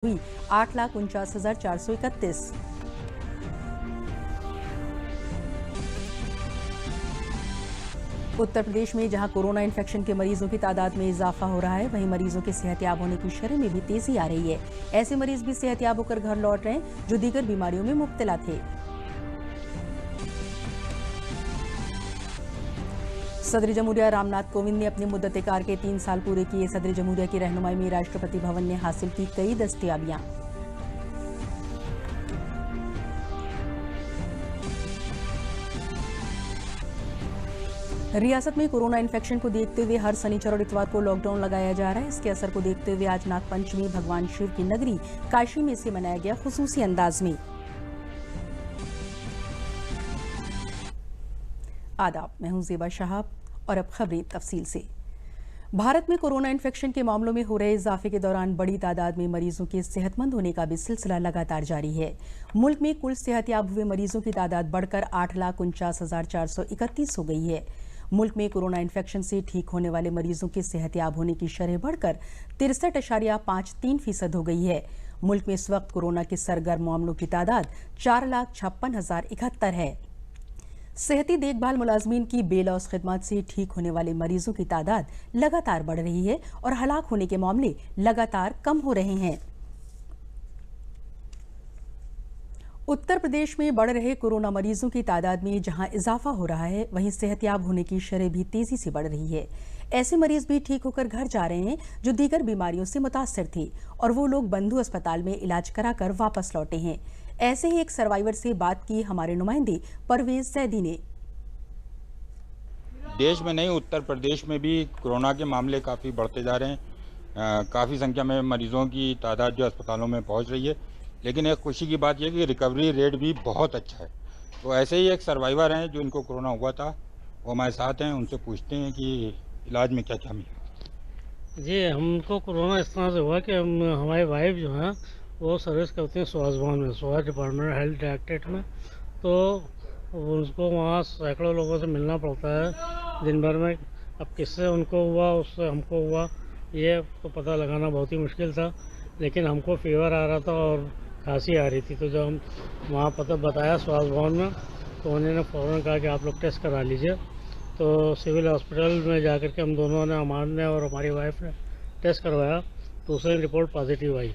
हुई 8,49,431। उत्तर प्रदेश में जहां कोरोना इन्फेक्शन के मरीजों की तादाद में इजाफा हो रहा है, वहीं मरीजों के सेहतयाब होने की शरह में भी तेजी आ रही है। ऐसे मरीज भी सेहतयाब होकर घर लौट रहे हैं जो दीगर बीमारियों में मुब्तला थे। सदर जमहूरिया रामनाथ कोविंद ने अपनी मुद्दत-ए-कार के 3 साल पूरे किए। सदर जमहूरिया की रहनुमाई में राष्ट्रपति भवन ने हासिल की कई दस्तयाबियां। रियासत में कोरोना इन्फेक्शन को देखते हुए हर शनिचर और इतवार को लॉकडाउन लगाया जा रहा है। इसके असर को देखते हुए आज नागपंचमी भगवान शिव की नगरी काशी में इसे मनाया गया खुसूसी अंदाज में। आदाब, मैं हूं ज़ेबा शहाब और अब खबरें तफसील से। भारत में कोरोना इन्फेक्शन के मामलों में हो रहे इजाफे के दौरान बड़ी तादाद में मरीजों के सेहतमंद होने का भी सिलसिला लगातार जारी है। मुल्क में कुल सेहतयाब हुए मरीजों की तादाद बढ़कर 8,49,431 हो गई है। मुल्क में कोरोना इन्फेक्शन से ठीक होने वाले मरीजों के सेहतयाब होने की शरह बढ़कर 63.53% हो गई है। मुल्क में इस वक्त कोरोना के सरगर्म मामलों की तादाद 4,56,071 है। सेहती देखभाल मुलाजमीन की बेलौस खिदमत से ठीक होने वाले मरीजों की तादाद लगातार बढ़ रही है और हलाक होने के मामले लगातार कम हो रहे हैं। उत्तर प्रदेश में बढ़ रहे कोरोना मरीजों की तादाद में जहां इजाफा हो रहा है, वहीं सेहतयाब होने की शरह भी तेजी से बढ़ रही है। ऐसे मरीज भी ठीक होकर घर जा रहे हैं जो दीगर बीमारियों से मुतासर थे और वो लोग बंधु अस्पताल में इलाज कराकर वापस लौटे हैं। ऐसे ही एक सर्वाइवर से बात की हमारे नुमाइंदे परवेज सैदी ने। देश में नहीं, उत्तर प्रदेश में भी कोरोना के मामले काफ़ी बढ़ते जा रहे हैं। काफ़ी संख्या में मरीजों की तादाद जो अस्पतालों में पहुंच रही है, लेकिन एक खुशी की बात यह कि रिकवरी रेट भी बहुत अच्छा है। तो ऐसे ही एक सर्वाइवर हैं जो इनको कोरोना हुआ था, वो हमारे साथ हैं, उनसे पूछते हैं कि इलाज में क्या क्या मिला। जी, हमको कोरोना इस तरह से हुआ कि हमारी वाइफ जो है वो सर्विस करती हैं स्वास्थ्य भवन में, स्वास्थ्य डिपार्टमेंट हेल्थ डायरेक्टरेट में। तो उनको वहाँ सैकड़ों लोगों से मिलना पड़ता है दिन भर में। अब किससे उनको हुआ, उससे हमको हुआ, ये तो पता लगाना बहुत ही मुश्किल था। लेकिन हमको फीवर आ रहा था और खांसी आ रही थी, तो जब हम वहाँ पता बताया स्वास्थ्य भवन में, तो उन्होंने फ़ौरन कहा कि आप लोग टेस्ट करा लीजिए। तो सिविल हॉस्पिटल में जाकर के हम दोनों ने, हमारे ने और हमारी वाइफ ने टेस्ट करवाया, तो उससे रिपोर्ट पॉजिटिव आई।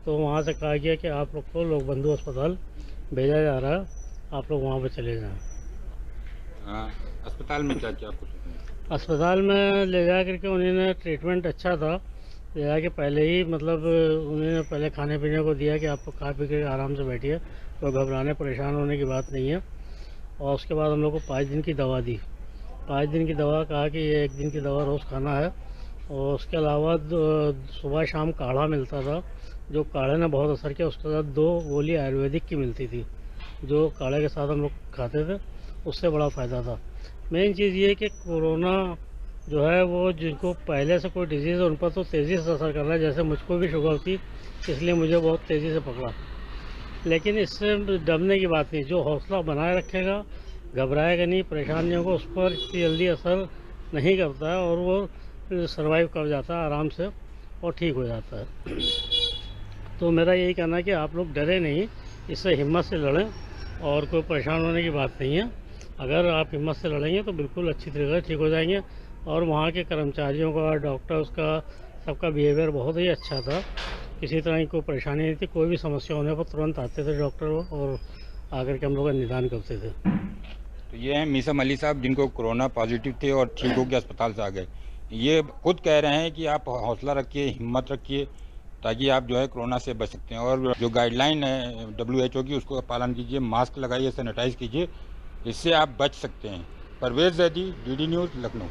तो वहाँ से कहा गया कि आप लोग को लोग बंधु अस्पताल भेजा जा रहा है, आप लोग वहाँ पे चले जाएं। अस्पताल में क्या क्या कुछ? अस्पताल में ले जा करके उन्होंने ट्रीटमेंट अच्छा था, ले जाके पहले ही मतलब उन्होंने पहले खाने पीने को दिया कि आप खा पी के आराम से बैठिए, तो घबराने परेशान होने की बात नहीं है। और उसके बाद हम लोग को 5 दिन की दवा दी। 5 दिन की दवा कहा कि ये 1 दिन की दवा रोज़ खाना है। और उसके अलावा सुबह शाम काढ़ा मिलता था, जो काढ़े ने बहुत असर किया। उसके साथ 2 गोली आयुर्वेदिक की मिलती थी, जो काढ़े के साथ हम लोग खाते थे, उससे बड़ा फ़ायदा था। मेन चीज़ ये है कि कोरोना जो है वो जिनको पहले से कोई डिजीज़ है उन पर तो तेज़ी से असर कर रहा है। जैसे मुझको भी शुगर थी, इसलिए मुझे बहुत तेज़ी से पकड़ा। लेकिन इससे डरने की बात नहीं, जो हौसला बनाए रखेगा, घबराएगा नहीं, परेशान नहीं होगा, उस पर इतनी जल्दी असर नहीं करता है और वो सर्वाइव कर जाता है आराम से और ठीक हो जाता है। तो मेरा यही कहना है कि आप लोग डरे नहीं, इससे हिम्मत से लड़ें और कोई परेशान होने की बात नहीं है। अगर आप हिम्मत से लड़ेंगे तो बिल्कुल अच्छी तरीके से ठीक हो जाएंगे। और वहाँ के कर्मचारियों का, डॉक्टर्स का, सबका बिहेवियर बहुत ही अच्छा था। किसी तरह की कोई परेशानी नहीं थी। कोई भी समस्या होने पर तुरंत आते थे डॉक्टर और आकर के हम लोग का निदान करते थे। तो ये हैं मीसम अली साहब, जिनको कोरोना पॉजिटिव थे और ठीक होकर अस्पताल से आ गए। ये खुद कह रहे हैं कि आप हौसला रखिए, हिम्मत रखिए, ताकि आप जो है कोरोना से बच सकते हैं। और जो गाइडलाइन है WHO की, उसको पालन कीजिए, मास्क लगाइए, सैनिटाइज कीजिए, इससे आप बच सकते हैं। Parvez Zaidi, DD news, Lucknow.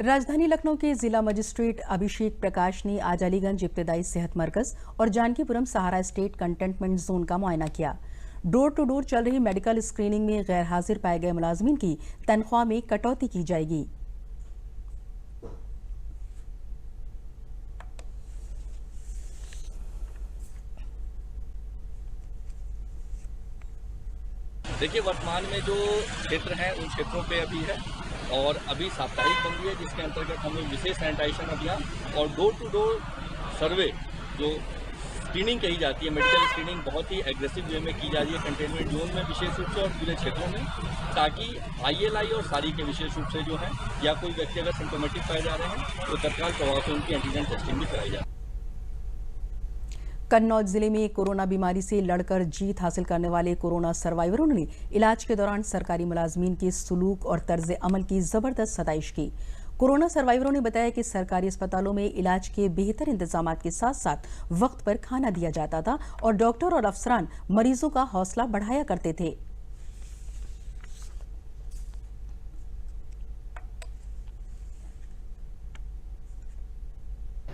राजधानी लखनऊ के जिला मजिस्ट्रेट अभिषेक प्रकाश ने आज अलीगंज इब्तदाई सेहत मरकज और जानकीपुरम सहारा स्टेट कंटेनमेंट जोन का मुआयना किया। डोर टू डोर चल रही मेडिकल स्क्रीनिंग में गैर हाजिर पाए गए मुलाजमीन की तनख्वाह में कटौती की जाएगी। देखिए, वर्तमान में जो क्षेत्र हैं उन क्षेत्रों पे अभी है और अभी साप्ताहिक बंदी है, जिसके अंतर्गत हम लोग विशेष सैनिटाइजेशन अभियान और डोर टू डोर सर्वे जो स्क्रीनिंग कही जाती है, मेडिकल स्क्रीनिंग बहुत ही एग्रेसिव वे में की जा रही है कंटेनमेंट जोन में विशेष रूप से और पूरे क्षेत्रों में, ताकि ILI और सारी के विशेष रूप से जो है या कोई व्यक्ति अगर सिम्टोमेटिक पाए जा रहे हैं तो तत्काल प्रभाव से उनकी एंटीजन टेस्टिंग भी कराई जाए। कन्नौज जिले में कोरोना बीमारी से लड़कर जीत हासिल करने वाले कोरोना सर्वाइवरों ने इलाज के दौरान सरकारी मुलाजमीन के सुलूक और तर्ज अमल की जबरदस्त सताइश की। कोरोना सर्वाइवरों ने बताया कि सरकारी अस्पतालों में इलाज के बेहतर इंतजाम के साथ साथ वक्त पर खाना दिया जाता था और डॉक्टर और अफसरान मरीजों का हौसला बढ़ाया करते थे।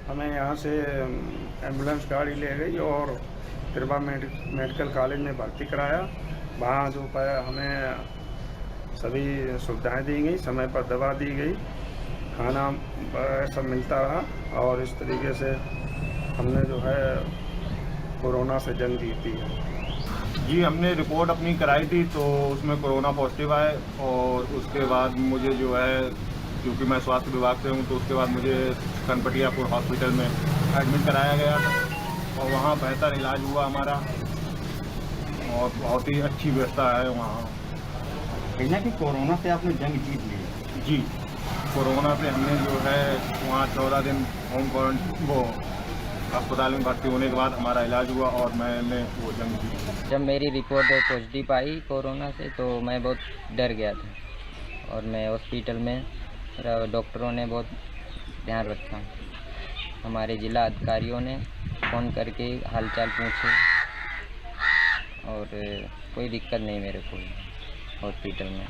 हमें यहाँ से एम्बुलेंस गाड़ी ले गई और तिरवा मेडिकल कॉलेज में भर्ती कराया। वहाँ जो पाया हमें सभी सुविधाएं दी गई, समय पर दवा दी गई, खाना सब मिलता रहा और इस तरीके से हमने जो है कोरोना से जंग जीती है। जी, हमने रिपोर्ट अपनी कराई थी तो उसमें कोरोना पॉजिटिव आए और उसके बाद मुझे जो है, क्योंकि मैं स्वास्थ्य विभाग से हूँ, तो उसके बाद मुझे कनपटियापुर हॉस्पिटल में एडमिट कराया गया था और वहाँ बेहतर इलाज हुआ हमारा और बहुत ही अच्छी व्यवस्था है वहाँ। कहीं कि कोरोना से आपने जंग जीत ली? जी, कोरोना पे हमने जो है वहाँ 14 दिन होम क्वारंटाइन वो अस्पताल में भर्ती होने के बाद हमारा इलाज हुआ और मैंने वो जंग जीती। जब मेरी रिपोर्ट पॉजिटिव आई कोरोना से तो मैं बहुत डर गया था और मैं हॉस्पिटल में डॉक्टरों ने बहुत ध्यान रखा। हमारे जिला अधिकारियों ने फ़ोन करके हालचाल पूछे और कोई दिक्कत नहीं मेरे को हॉस्पिटल में।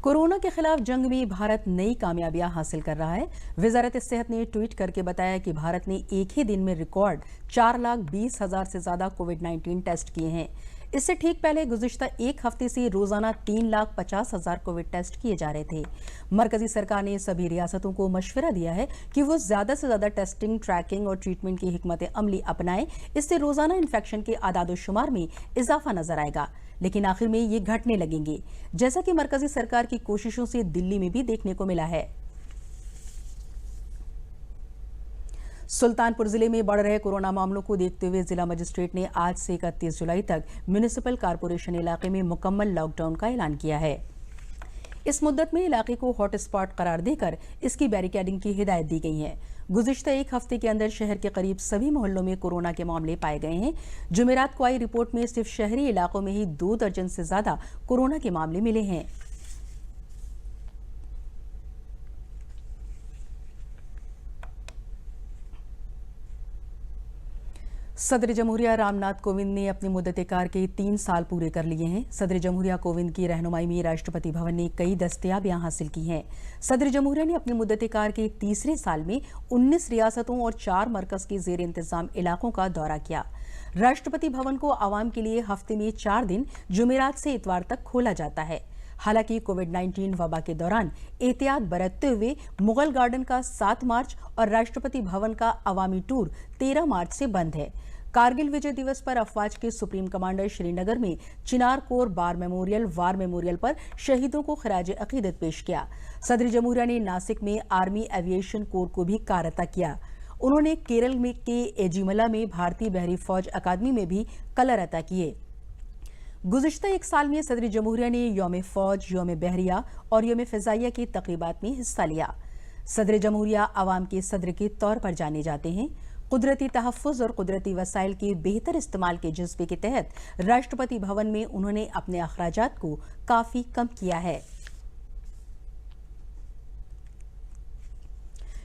कोरोना के खिलाफ जंग में भारत नई कामयाबियां हासिल कर रहा है। वजारत सेहत ने ट्वीट करके बताया कि भारत ने एक ही दिन में रिकॉर्ड 4,20,000 से ज्यादा कोविड-19 टेस्ट किए हैं। इससे ठीक पहले गुज़िश्ता एक हफ्ते से रोजाना 3,50,000 कोविड टेस्ट किए जा रहे थे। मरकजी सरकार ने सभी रियासतों को मशवरा दिया है कि वो ज्यादा से ज्यादा टेस्टिंग, ट्रैकिंग और ट्रीटमेंट की हिकमत अमली अपनाएं। इससे रोजाना इन्फेक्शन के आदाद-ओ-शुमार में इजाफा नजर आएगा, लेकिन आखिर में ये घटने लगेंगे, जैसा कि मरकजी सरकार की कोशिशों से दिल्ली में भी देखने को मिला है। सुल्तानपुर जिले में बढ़ रहे कोरोना मामलों को देखते हुए जिला मजिस्ट्रेट ने आज से 31 जुलाई तक म्युनिसिपल कॉरपोरेशन इलाके में मुकम्मल लॉकडाउन का ऐलान किया है। इस मुद्दत में इलाके को हॉटस्पॉट करार देकर इसकी बैरिकेडिंग की हिदायत दी गई है। गुज़िश्ता एक हफ्ते के अंदर शहर के करीब सभी मोहल्लों में कोरोना के मामले पाए गए हैं। जुमेरात को आई रिपोर्ट में सिर्फ शहरी इलाकों में ही 2 दर्जन से ज्यादा कोरोना के मामले मिले हैं। सदर जमहूरिया रामनाथ कोविंद ने अपनी मुद्दत-ए-कार के 3 साल पूरे कर लिए हैं। सदर जमहूरिया कोविंद की रहनुमाई में राष्ट्रपति भवन ने कई दस्तयाबियां हासिल की हैं। सदर जमहूरिया ने अपनी मुद्दत-ए-कार के तीसरे साल में 19 रियासतों और 4 मरकज के जेर इंतजाम इलाकों का दौरा किया। राष्ट्रपति भवन को आवाम के लिए हफ्ते में 4 दिन जुमेरात से इतवार तक खोला जाता है। हालांकि कोविड-19 वबा के दौरान एहतियात बरतते हुए मुगल गार्डन का 7 मार्च और राष्ट्रपति भवन का अवामी टूर 13 मार्च से बंद है। कारगिल विजय दिवस पर अफवाज के सुप्रीम कमांडर श्रीनगर में चिनार कोर वार मेमोरियल पर शहीदों को खराज अकीदत पेश किया। सदर जमहूरिया ने नासिक में आर्मी एविएशन कोर को भी कारता किया। उन्होंने केरल में के एजिमला में भारतीय बहरी फौज अकादमी में भी कलर अता किए। गुज़िश्ता एक साल में सदर जमहूरिया ने यौम फौज, यौम बहरिया और यौम फ़िज़ाइया की तक़रीबात में हिस्सा लिया। सदर जमहूरिया आवाम के सदर के तौर पर जाने जाते हैं। कुदरती तहफ़्फ़ुज़ और कुदरती वसाइल के बेहतर इस्तेमाल के जज्बे के तहत राष्ट्रपति भवन में उन्होंने अपने अखराजात को काफ़ी कम किया है।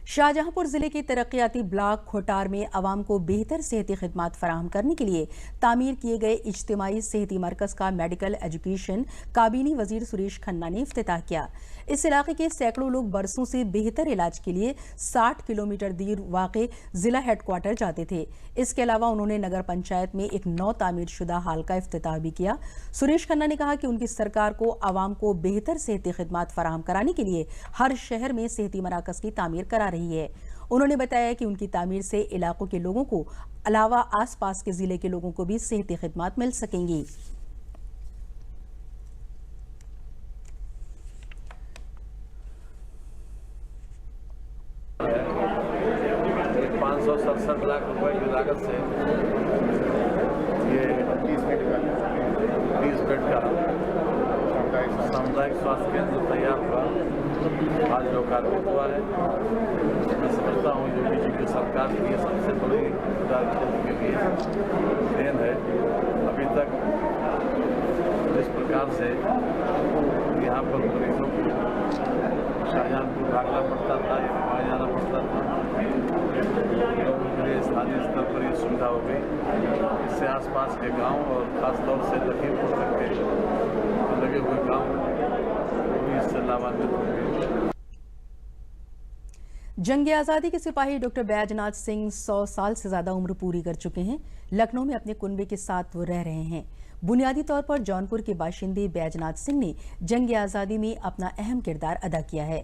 शाहजहांपुर जिले के तरक्याती ब्लॉक खोटार में आवाम को बेहतर सेहती खिदमात फराहम करने के लिए तामीर किए गए इज्तिमाई सेहती मरकज का मेडिकल एजुकेशन काबीनी वजीर सुरेश खन्ना ने इफ्तिताह किया। इस इलाके के सैकड़ों लोग बरसों से बेहतर इलाज के लिए 60 किलोमीटर दूर वाक़े जिला हेडक्वार्टर जाते थे। इसके अलावा उन्होंने नगर पंचायत में एक नौ तामीर शुदा हाल का इफ्तिताह भी किया। सुरेश खन्ना ने कहा कि उनकी सरकार को आवाम को बेहतर सेहती खिदमात फराहम कराने के लिए हर शहर में सेहती मराकज की तामीर करा रही है। उन्होंने बताया कि उनकी तामीर से इलाकों के लोगों को अलावा आसपास के जिले के लोगों को भी सेहती खिदमात मिल सकेंगी। 167 लाख रुपए की लागत से ये 30 बेड का सामुदायिक स्वास्थ्य केंद्र तैयार हुआ, आज लोकार्पित हुआ है। मैं समझता हूँ योगी जी की सरकार की सबसे बड़ी राज्य के लिए देन है। अभी तक जिस प्रकार से यहाँ पर मरीजों को शाहजहानपुर भागना पड़ता था या वहाँ जाना पड़ता था, लोगों के लिए स्थानीय स्तर पर ये सुविधा हो गई। इससे आसपास के गांव और खासतौर से लखीमपुर तक के लगे हुए गांव भी इससे लाभान्वित होंगे। जंग आज़ादी के सिपाही डॉक्टर बैजनाथ सिंह 100 साल से ज्यादा उम्र पूरी कर चुके हैं। लखनऊ में अपने कुनबे के साथ वो रह रहे हैं। बुनियादी तौर पर जौनपुर के बाशिंदे बैजनाथ सिंह ने जंग आज़ादी में अपना अहम किरदार अदा किया है।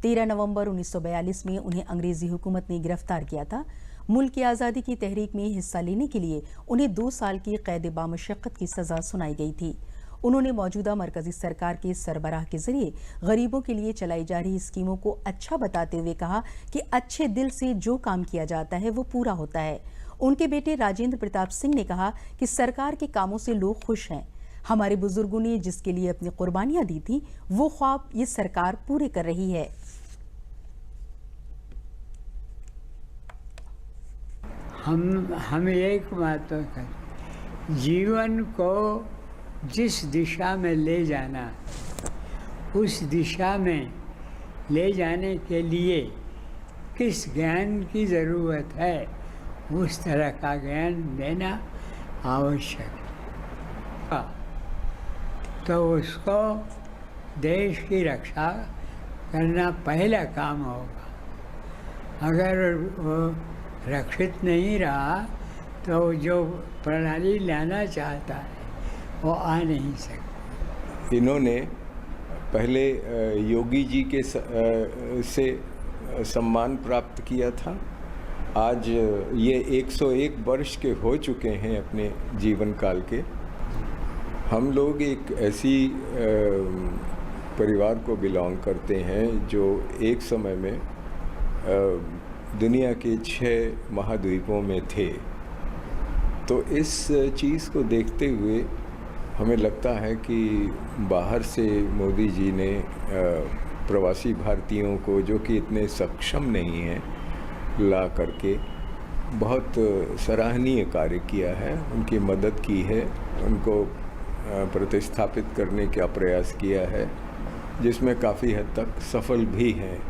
13 नवंबर 1942 में उन्हें अंग्रेजी हुकूमत ने गिरफ्तार किया था। मुल्क की आज़ादी की तहरीक में हिस्सा लेने के लिए उन्हें 2 साल की कैद बामुशक्कत की सजा सुनाई गई थी। उन्होंने मौजूदा मरकजी सरकार के सरबराह के जरिए गरीबों के लिए चलाई जा रही स्कीमों को अच्छा बताते हुए कहा कि अच्छे दिल से जो काम किया जाता है वो पूरा होता है। उनके बेटे राजेंद्र प्रताप सिंह ने कहा कि सरकार के कामों से लोग खुश हैं। हमारे बुजुर्गों ने जिसके लिए अपनी कुर्बानियां दी थी वो ख्वाब ये सरकार पूरे कर रही है। हम एक बात कर, जीवन को जिस दिशा में ले जाना, उस दिशा में ले जाने के लिए किस ज्ञान की ज़रूरत है, उस तरह का ज्ञान देना आवश्यक है। तो उसको देश की रक्षा करना पहला काम होगा। अगर वो रक्षित नहीं रहा तो जो प्रणाली लाना चाहता है वो आ नहीं सकता। इन्होंने पहले योगी जी के से सम्मान प्राप्त किया था। आज ये 101 वर्ष के हो चुके हैं अपने जीवन काल के। हम लोग एक ऐसी परिवार को बिलोंग करते हैं जो एक समय में दुनिया के 6 महाद्वीपों में थे। तो इस चीज़ को देखते हुए हमें लगता है कि बाहर से मोदी जी ने प्रवासी भारतीयों को, जो कि इतने सक्षम नहीं हैं, ला करके बहुत सराहनीय कार्य किया है, उनकी मदद की है, उनको प्रतिस्थापित करने का प्रयास किया है, जिसमें काफ़ी हद तक सफल भी हैं।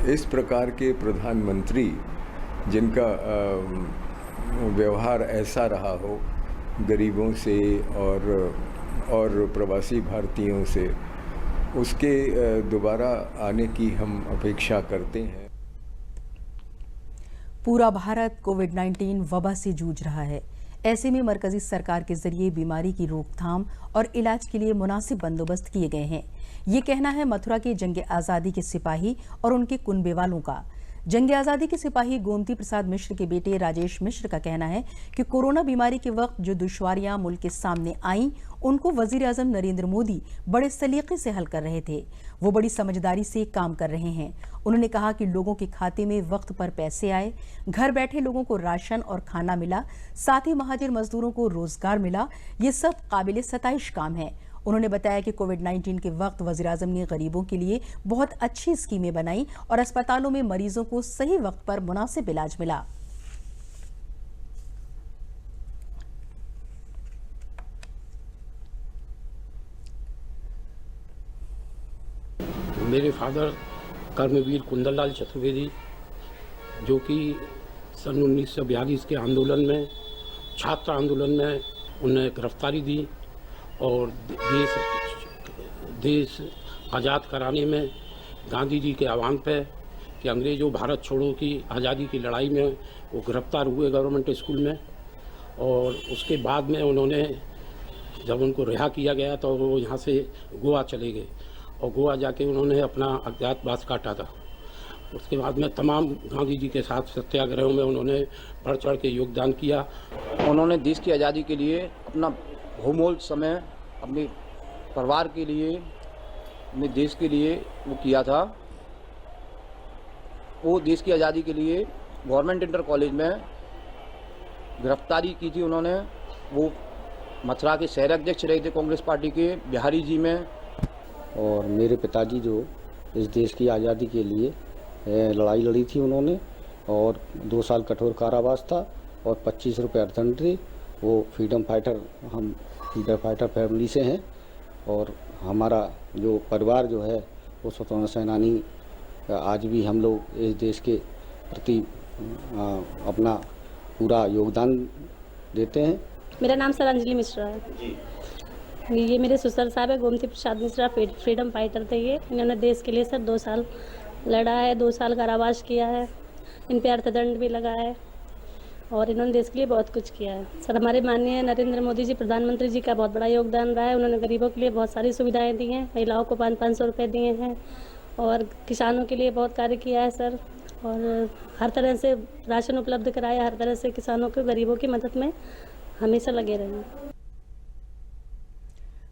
इस प्रकार के प्रधानमंत्री जिनका व्यवहार ऐसा रहा हो गरीबों से और प्रवासी भारतीयों से, उसके दोबारा आने की हम अपेक्षा करते हैं। पूरा भारत कोविड-19 वबा से जूझ रहा है। ऐसे में मरकजी सरकार के जरिए बीमारी की रोकथाम और इलाज के लिए मुनासिब बंदोबस्त किए गए हैं। ये कहना है मथुरा के जंग आज़ादी के सिपाही और उनके कुनबे वालों का। जंग आज़ादी के सिपाही गोमती प्रसाद मिश्र के बेटे राजेश मिश्र का कहना है कि कोरोना बीमारी के वक्त जो दुश्वारियां मुल्क के सामने आईं, उनको वजीर आजम नरेंद्र मोदी बड़े सलीके से हल कर रहे थे। वो बड़ी समझदारी से काम कर रहे हैं। उन्होंने कहा कि लोगों के खाते में वक्त पर पैसे आए, घर बैठे लोगों को राशन और खाना मिला, साथ ही महाजिर मजदूरों को रोजगार मिला। ये सब काबिल सताइश काम है। उन्होंने बताया कि कोविड-19 के वक्त वज़ीर आज़म ने गरीबों के लिए बहुत अच्छी स्कीमें बनाई और अस्पतालों में मरीजों को सही वक्त पर मुनासिब इलाज मिला। मेरे फादर कर्मवीर कुंदनलाल चतुर्वेदी, जो कि सन 1942 के आंदोलन में, छात्र आंदोलन में उन्हें गिरफ्तारी दी और देश आज़ाद कराने में गांधी जी के आह्वान पे कि अंग्रेज़ों भारत छोड़ो की आज़ादी की लड़ाई में वो गिरफ्तार हुए गवर्नमेंट स्कूल में। और उसके बाद में उन्होंने, जब उनको रिहा किया गया तो वो यहाँ से गोवा चले गए और गोवा जाके उन्होंने अपना अज्ञातवास काटा था। उसके बाद में तमाम गांधी जी के साथ सत्याग्रहों में उन्होंने बढ़ चढ़ के योगदान किया। उन्होंने देश की आज़ादी के लिए अपना बहुमूल्य समय अपने परिवार के लिए, अपने देश के लिए वो किया था। वो देश की आज़ादी के लिए गवर्नमेंट इंटर कॉलेज में गिरफ्तारी की थी उन्होंने। वो मथुरा के शहर अध्यक्ष रहे थे कांग्रेस पार्टी के, बिहारी जी में। और मेरे पिताजी जो इस देश की आज़ादी के लिए लड़ाई लड़ी थी उन्होंने, और 2 साल कठोर कारावास था और 25 रुपये अर्थदंड थे। वो फ्रीडम फाइटर, हम फ्रीडम फाइटर फैमिली से हैं, और हमारा जो परिवार जो है वो स्वतंत्रता सेनानी, आज भी हम लोग इस देश के प्रति अपना पूरा योगदान देते हैं। मेरा नाम सर अंजलि मिश्रा है जी। ये मेरे ससुर साहब है गोमती प्रसाद मिश्रा, फ्रीडम फाइटर थे ये। इन्होंने देश के लिए सर 2 साल लड़ा है, 2 साल कारावास किया है, इन पे अर्थदंड भी लगा है, और इन्होंने देश के लिए बहुत कुछ किया है। सर हमारे माननीय नरेंद्र मोदी जी, प्रधानमंत्री जी का बहुत बड़ा योगदान रहा है। उन्होंने गरीबों के लिए बहुत सारी सुविधाएं दी हैं, महिलाओं को 500 रुपये दिए हैं, और किसानों के लिए बहुत कार्य किया है सर, और हर तरह से राशन उपलब्ध कराया, हर तरह से किसानों को, गरीबों की मदद में हमेशा लगे रहे।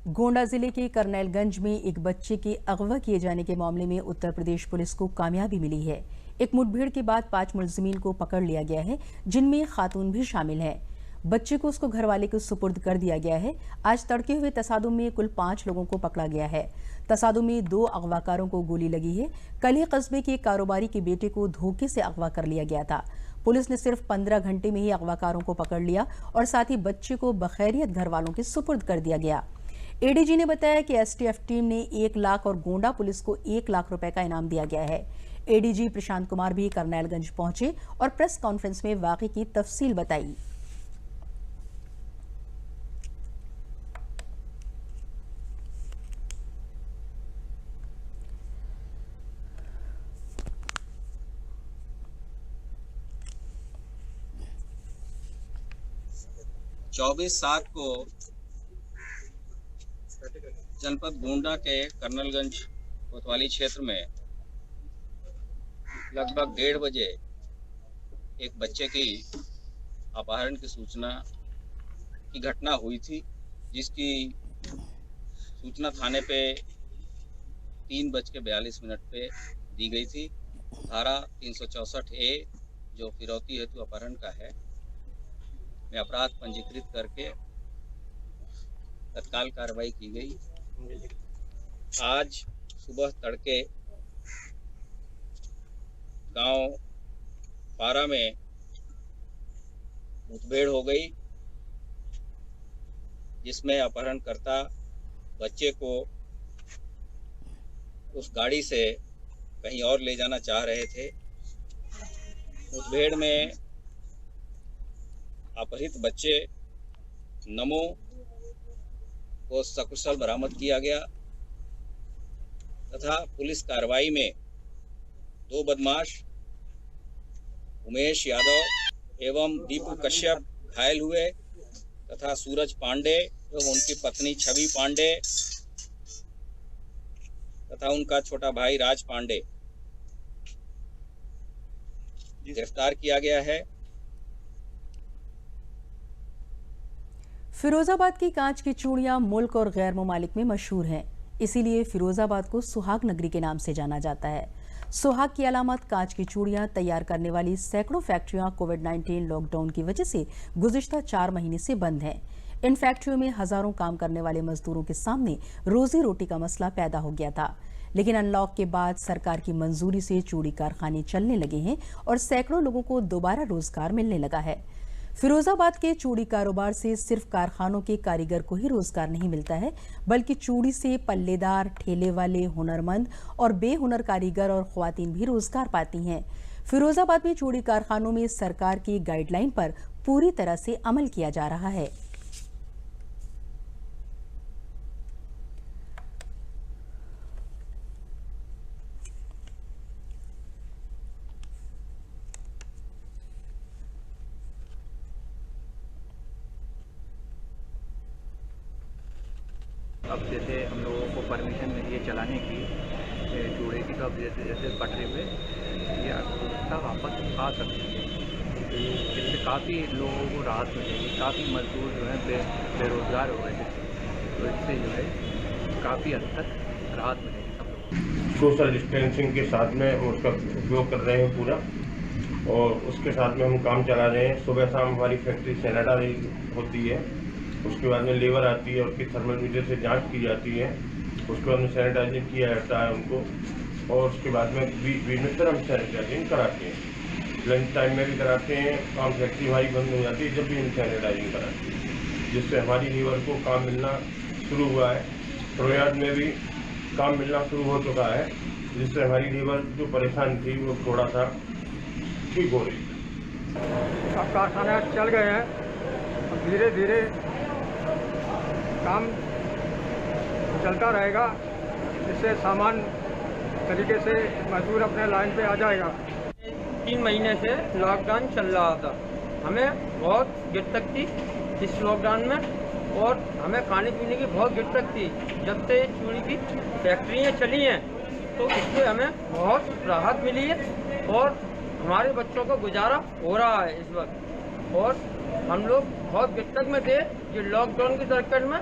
गोंडा जिले के करनैलगंज में एक बच्चे के अगवा किए जाने के मामले में उत्तर प्रदेश पुलिस को कामयाबी मिली है। एक मुठभेड़ के बाद 5 मुलजिमीन को पकड़ लिया गया है, जिनमें खातून भी शामिल है। बच्चे को उसको घरवाले को सुपुर्द कर दिया गया है। आज तड़के हुए तसादुम में कुल 5 लोगों को पकड़ा गया है। तसादुम में 2 अगवाकारों को गोली लगी है। कल ही कस्बे के एक कारोबारी के बेटे को धोखे से अगवा कर लिया गया था। पुलिस ने सिर्फ 15 घंटे में ही अगवाकारों को पकड़ लिया और साथ ही बच्चे को बखैरियत घर वालों के सुपुर्द कर दिया गया। एडीजी ने बताया कि एसटीएफ टीम ने 1 लाख और गोंडा पुलिस को 1 लाख रुपए का इनाम दिया गया है। एडीजी प्रशांत कुमार भी करनैलगंज पहुंचे और प्रेस कॉन्फ्रेंस में वाकई की तफसील बताई। चौबीस 7 को जनपद गोंडा के कर्नलगंज कोतवाली क्षेत्र में लगभग 1:30 बजे एक बच्चे की अपहरण की सूचना की घटना हुई थी, जिसकी सूचना थाने पे 3:42 पे दी गई थी। धारा 364A जो फिरौती हेतु अपहरण का है में अपराध पंजीकृत करके तत्काल कार्रवाई की गई। आज सुबह तड़के गांव पारा में मुठभेड़ हो गई, जिसमें अपहरणकर्ता बच्चे को उस गाड़ी से कहीं और ले जाना चाह रहे थे। मुठभेड़ में अपहृत बच्चे नमो को सकुशल बरामद किया गया तथा पुलिस कार्रवाई में 2 बदमाश उमेश यादव एवं दीपू कश्यप घायल हुए तथा सूरज पांडे एवं उनकी पत्नी छवि पांडे तथा उनका छोटा भाई राज पांडे गिरफ्तार किया गया है। फिरोजाबाद की कांच की चूड़ियां मुल्क और गैर ममालिक में मशहूर हैं, इसीलिए फिरोजाबाद को सुहाग नगरी के नाम से जाना जाता है। सुहाग की अलामत कांच की चूड़ियां तैयार करने वाली सैकड़ों फैक्ट्रियां कोविड-19 लॉकडाउन की वजह से गुज़िश्ता 4 महीने से बंद हैं। इन फैक्ट्रियों में हजारों काम करने वाले मजदूरों के सामने रोजी रोटी का मसला पैदा हो गया था, लेकिन अनलॉक के बाद सरकार की मंजूरी से चूड़ी कारखाने चलने लगे हैं और सैकड़ों लोगों को दोबारा रोजगार मिलने लगा है। फिरोजाबाद के चूड़ी कारोबार से सिर्फ कारखानों के कारीगर को ही रोजगार नहीं मिलता है, बल्कि चूड़ी से पल्लेदार, ठेले वाले, हुनरमंद और बेहुनर कारीगर और ख्वातीन भी रोजगार पाती हैं। फिरोजाबाद में चूड़ी कारखानों में सरकार की गाइडलाइन पर पूरी तरह से अमल किया जा रहा है। अब जैसे हम लोगों को परमिशन मिली है चलाने की चूड़े की, तो अब जैसे पटरी पे ये अर्थव्यवस्था वापस आ सकती है। तो इससे काफ़ी लोगों को राहत मिलेगी। काफ़ी मजदूर जो है बेरोज़गार हो गए थे, तो इससे जो है काफ़ी हद तक राहत मिलेगी सब लोगों को। सोशल डिस्टेंसिंग के साथ में उसका उपयोग कर रहे हैं पूरा, और उसके साथ में हम काम चला रहे हैं। सुबह शाम हमारी फैक्ट्री सैनिटाइज होती है, उसके बाद में लेबर आती है, उसकी थर्मोमीटर से जांच की जाती है, उसके बाद में सैनिटाइजिंग किया जाता है उनको, और उसके बाद में बीच में फिर हम सैनिटाइजिंग कराते हैं। लंच टाइम में भी कराते हैं। काम फैक्ट्री हमारी बंद हो जाती है जब भी हम सैनिटाइजिंग कराते हैं, जिससे हमारी लेबर को काम मिलना शुरू हुआ है। प्रोयार्ड में भी काम मिलना शुरू हो चुका है, जिससे हमारी लेबर जो परेशान थी वो थोड़ा सा ठीक हो रही है। अब कारखाना चल गए हैं, धीरे धीरे काम चलता रहेगा, इससे सामान तरीके से मजदूर अपने लाइन पे आ जाएगा। 3 महीने से लॉकडाउन चल रहा था, हमें बहुत गिरतक थी इस लॉकडाउन में, और हमें खाने पीने की बहुत गिरतक थी। जब से चूड़ी की फैक्ट्रियाँ चली हैं तो इससे हमें बहुत राहत मिली है और हमारे बच्चों को गुजारा हो रहा है इस वक्त। और हम लोग बहुत गिरतक में थे ये लॉकडाउन के चक्कर में,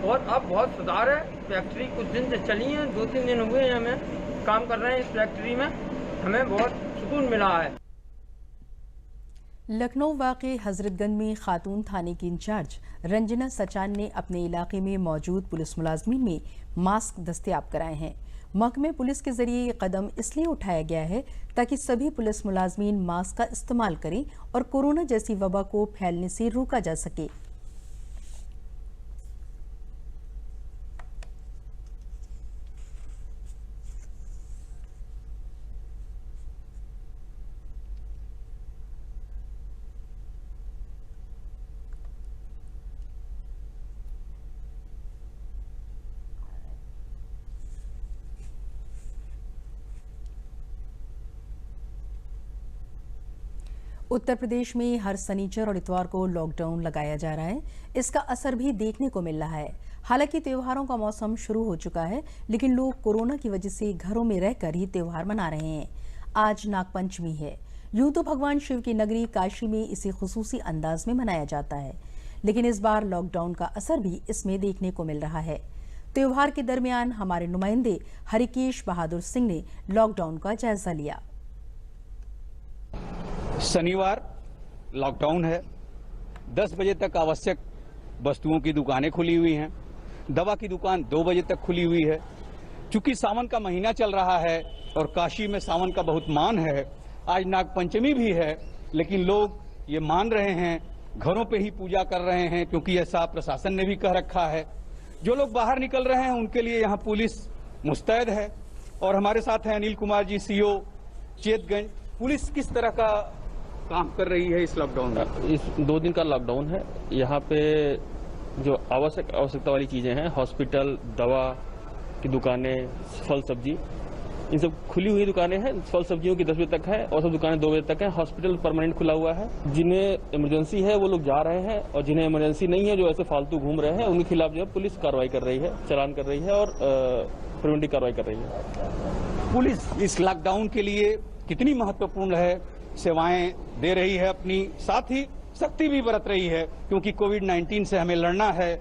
और अब बहुत सुधार है। फैक्ट्री कुछ दिन से चली है, 2-3 दिन हुए हैं हमें काम कर रहे हैं इस फैक्ट्री में, हमें बहुत सुकून मिला है। लखनऊ वाक़े हजरतगंज में खातून थाने की इंचार्ज रंजना सचान ने अपने इलाके में मौजूद पुलिस मुलाजमीन में मास्क दस्तयाब कराए हैं। महकमे पुलिस के जरिए ये कदम इसलिए उठाया गया है ताकि सभी पुलिस मुलाजमीन मास्क का इस्तेमाल करें और कोरोना जैसी वबा को फैलने से रोका जा सके। उत्तर प्रदेश में हर शनिचर और इतवार को लॉकडाउन लगाया जा रहा है। इसका असर भी देखने को मिल रहा है। हालांकि त्योहारों का मौसम शुरू हो चुका है, लेकिन लोग कोरोना की वजह से घरों में रहकर ही त्योहार मना रहे हैं। आज नागपंचमी है। यूं तो भगवान शिव की नगरी काशी में इसे खुसूसी अंदाज में मनाया जाता है, लेकिन इस बार लॉकडाउन का असर भी इसमें देखने को मिल रहा है। त्योहार के दरमियान हमारे नुमाइंदे हरिकेश बहादुर सिंह ने लॉकडाउन का जायजा लिया। शनिवार लॉकडाउन है। 10 बजे तक आवश्यक वस्तुओं की दुकानें खुली हुई हैं। दवा की दुकान 2 बजे तक खुली हुई है। चूंकि सावन का महीना चल रहा है और काशी में सावन का बहुत मान है, आज नागपंचमी भी है, लेकिन लोग ये मान रहे हैं, घरों पे ही पूजा कर रहे हैं, क्योंकि ऐसा प्रशासन ने भी कह रखा है। जो लोग बाहर निकल रहे हैं उनके लिए यहाँ पुलिस मुस्तैद है। और हमारे साथ हैं अनिल कुमार जी, सीओ चेतगंज। पुलिस किस तरह का काम कर रही है इस लॉकडाउन में? इस 2 दिन का लॉकडाउन है। यहाँ पे जो आवश्यकता वाली चीजें हैं, हॉस्पिटल, दवा की दुकानें, फल सब्जी, इन सब खुली हुई दुकानें हैं। फल सब्जियों की 10 बजे तक है और सब दुकानें 2 बजे तक है। हॉस्पिटल परमानेंट खुला हुआ है। जिन्हें इमरजेंसी है वो लोग जा रहे हैं, और जिन्हें इमरजेंसी नहीं है, जो ऐसे फालतू घूम रहे हैं, उनके खिलाफ जो है पुलिस कार्रवाई कर रही है, चालान कर रही है और प्रिवेंटिव कार्रवाई कर रही है। पुलिस इस लॉकडाउन के लिए कितनी महत्वपूर्ण है, सेवाएं दे रही है अपनी, साथ ही सख्ती भी बरत रही है, क्योंकि कोविड-19 से हमें लड़ना है।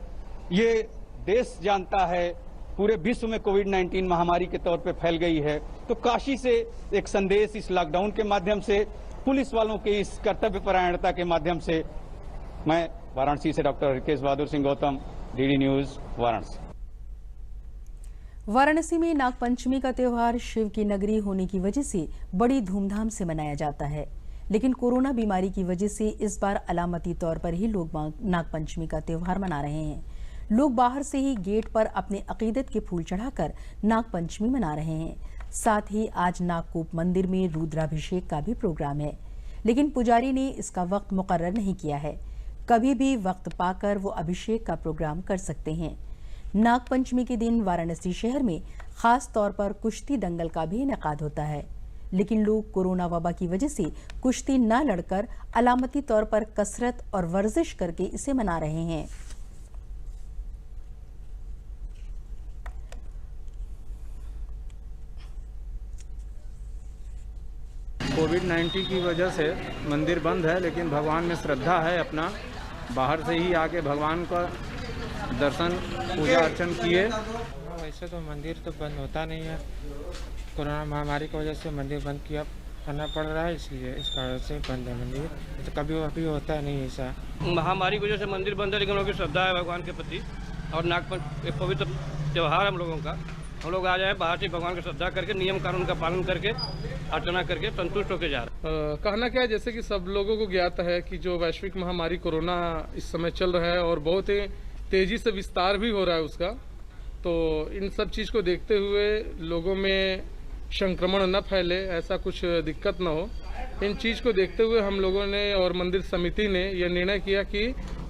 ये देश जानता है, पूरे विश्व में कोविड-19 महामारी के तौर पे फैल गई है। तो काशी से एक संदेश इस लॉकडाउन के माध्यम से, पुलिस वालों के इस कर्तव्य परायणता के माध्यम से। मैं वाराणसी से doctor Harikesh Bahadur Singh Gautam, DD news, Varanasi. Varanasi में नागपंचमी का त्योहार शिव की नगरी होने की वजह से बड़ी धूमधाम से मनाया जाता है, लेकिन कोरोना बीमारी की वजह से इस बार अलामती तौर पर ही लोग नागपंचमी का त्योहार मना रहे हैं। लोग बाहर से ही गेट पर अपने अकीदत के फूल चढ़ाकर नागपंचमी मना रहे हैं। साथ ही आज नागकूप मंदिर में रुद्राभिषेक का भी प्रोग्राम है, लेकिन पुजारी ने इसका वक्त मुकर्रर नहीं किया है। कभी भी वक्त पाकर वो अभिषेक का प्रोग्राम कर सकते हैं। नागपंचमी के दिन वाराणसी शहर में खास तौर पर कुश्ती दंगल का भी इनेकाद होता है, लेकिन लोग कोरोना वबा की वजह से कुश्ती न लड़कर अलामती तौर पर कसरत और वर्जिश करके इसे मना रहे हैं। कोविड-19 की वजह से मंदिर बंद है, लेकिन भगवान में श्रद्धा है अपना। बाहर से ही आके भगवान का दर्शन पूजा अर्चन किए। वैसे तो मंदिर तो बंद होता नहीं है, कोरोना महामारी की वजह से मंदिर बंद किया। करना पड़ रहा है, इसलिए इस कारण से बंद है मंदिर। तो कभी होता नहीं ऐसा। महामारी की वजह से मंदिर बंद है, लेकिन लोगों की श्रद्धा है भगवान के प्रति और नागपंचमी एक पवित्र त्यौहार हम लोगों का। हम लोग आ जाए बाहर से भगवान की श्रद्धा करके नियम कानून का पालन करके अर्चना करके संतुष्ट होकर जा रहे हैं। कहना क्या है, जैसे कि सब लोगों को ज्ञात है कि जो वैश्विक महामारी कोरोना इस समय चल रहा है और बहुत ही तेजी से विस्तार भी हो रहा है उसका, तो इन सब चीज़ को देखते हुए लोगों में संक्रमण न फैले, ऐसा कुछ दिक्कत न हो, इन चीज़ को देखते हुए हम लोगों ने और मंदिर समिति ने यह निर्णय किया कि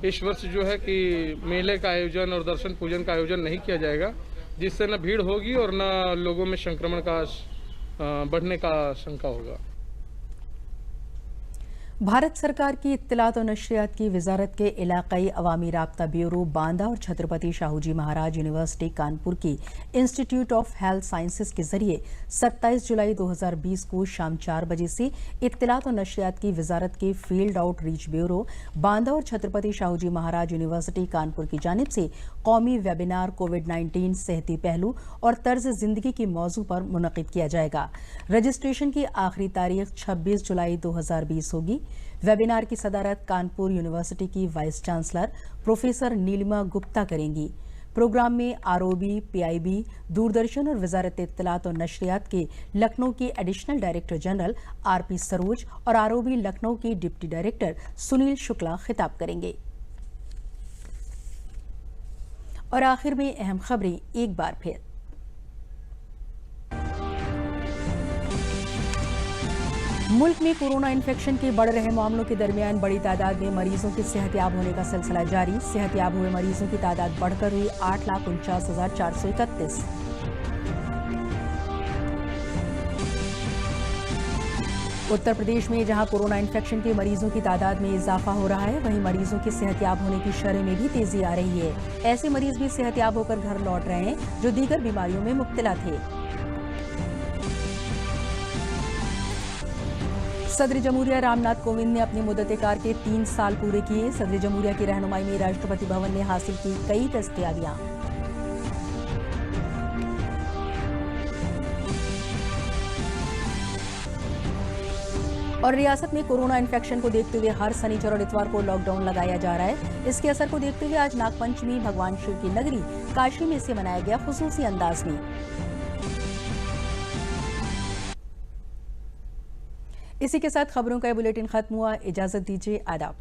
इस वर्ष जो है कि मेले का आयोजन और दर्शन पूजन का आयोजन नहीं किया जाएगा, जिससे न भीड़ होगी और न लोगों में संक्रमण का बढ़ने का शंका होगा। भारत सरकार की इत्तलात और नशरियात की वजारत के इलाकाई अवामी राब्ता ब्यूरो बांदा और छत्रपति शाहूजी महाराज यूनिवर्सिटी कानपुर की इंस्टीट्यूट ऑफ हेल्थ साइंसेज के जरिए 27 जुलाई 2020 को शाम 4 बजे से इत्तलात और नशरियात की वजारत के फील्ड आउटरीच ब्यूरो बांदा और छत्रपति शाहूजी महाराज यूनिवर्सिटी कानपुर की जानिब से कौमी वेबिनार कोविड-19 सेहती पहलू और तर्ज जिंदगी की मौजू पर मुनक़िद किया जाएगा। रजिस्ट्रेशन की आखिरी तारीख 26 जुलाई 2020 होगी। वेबिनार की सदारत कानपुर यूनिवर्सिटी की vice chancellor professor Neelima Gupta करेंगी। प्रोग्राम में आरओबी, पीआईबी, दूरदर्शन और वजारत इत्तलात और नशरियात के लखनऊ के additional director general RP Saroj और आरओबी लखनऊ के डिप्टी डायरेक्टर सुनील शुक्ला खिताब करेंगे। और आखिर में अहम खबरें एक बार फिर। मुल्क में कोरोना इन्फेक्शन के बढ़ रहे मामलों के दरमियान बड़ी तादाद में मरीजों के सेहतयाब होने का सिलसिला जारी। सेहतयाब हुए मरीजों की तादाद बढ़कर हुई 8,49,431। उत्तर प्रदेश में जहां कोरोना इन्फेक्शन के मरीजों की तादाद में इजाफा हो रहा है, वहीं मरीजों के सेहतयाब होने की शरह में भी तेजी आ रही है। ऐसे मरीज भी सेहतयाब होकर घर लौट रहे हैं जो दीगर बीमारियों में मुब्तला थे। सदर जमहूरिया रामनाथ कोविंद ने अपनी मुद्दत-ए-कार के 3 साल पूरे किए। सदर जमहूरिया की रहनुमाई में राष्ट्रपति भवन ने हासिल की कई दस्तयाबियां। और रियासत में कोरोना इन्फेक्शन को देखते हुए हर शनिचर और इतवार को लॉकडाउन लगाया जा रहा है। इसके असर को देखते हुए आज नागपंचमी भगवान शिव की नगरी काशी में इसे मनाया गया खुसूसी अंदाज में। इसी के साथ खबरों का बुलेटिन खत्म हुआ। इजाजत दीजिए, आदाब।